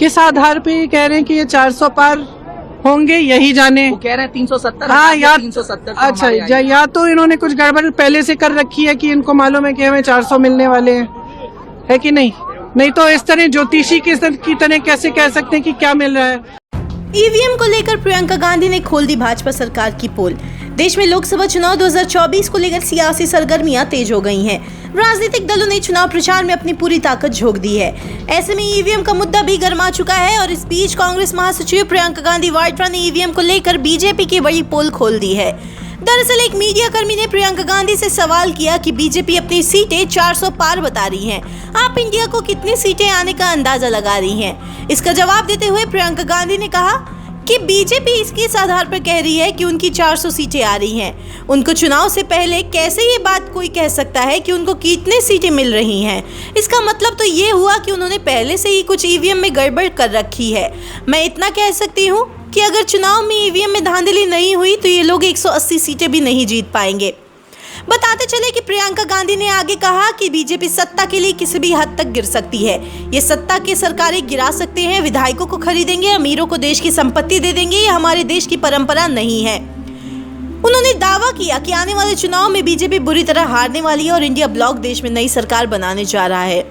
किस आधार पे ये कह रहे हैं कि ये 400 पार होंगे, यही जाने। वो कह रहे हैं 370। हाँ, या 370। अच्छा, या तो इन्होंने कुछ गड़बड़ पहले से कर रखी है कि इनको मालूम है कि हमें 400 मिलने वाले हैं, है कि नहीं? नहीं तो इस तरह ज्योतिषी की तरह कैसे कह सकते हैं कि क्या मिल रहा है। ईवीएम को लेकर प्रियंका गांधी ने खोल दी भाजपा सरकार की पोल। देश में लोकसभा चुनाव 2024 को लेकर सियासी सरगर्मियां तेज हो गई हैं। राजनीतिक दलों ने चुनाव प्रचार में अपनी पूरी ताकत झोंक दी है। ऐसे में ईवीएम का मुद्दा भी गर्मा चुका है और इस बीच कांग्रेस महासचिव प्रियंका गांधी वाड्रा ने ईवीएम को लेकर बीजेपी की बड़ी पोल खोल दी है। दरअसल एक मीडिया कर्मी ने प्रियंका गांधी से सवाल किया कि बीजेपी अपनी सीटें 400 पार बता रही हैं, आप इंडिया को कितनी सीटें आने का अंदाजा लगा रही हैं। इसका जवाब देते हुए प्रियंका गांधी ने कहा कि बीजेपी इस आधार पर कह रही है कि उनकी 400 सीटें आ रही हैं। उनको चुनाव से पहले कैसे ये बात कोई कह सकता है कि उनको कितने सीटें मिल रही हैं। इसका मतलब तो ये हुआ कि उन्होंने पहले से ही कुछ ईवीएम में गड़बड़ कर रखी है। मैं इतना कह सकती हूँ कि अगर चुनाव में ईवीएम में धांधली नहीं हुई तो ये लोग 180 सीटें भी नहीं जीत पाएंगे। बताते चले कि प्रियंका गांधी ने आगे कहा कि बीजेपी सत्ता के लिए किसी भी हद तक गिर सकती है। ये सत्ता की सरकारें गिरा सकते हैं, विधायकों को खरीदेंगे, अमीरों को देश की संपत्ति दे देंगे। ये हमारे देश की परंपरा नहीं है। उन्होंने दावा किया कि आने वाले चुनाव में बीजेपी बुरी तरह हारने वाली है और इंडिया ब्लॉक देश में नई सरकार बनाने जा रहा है।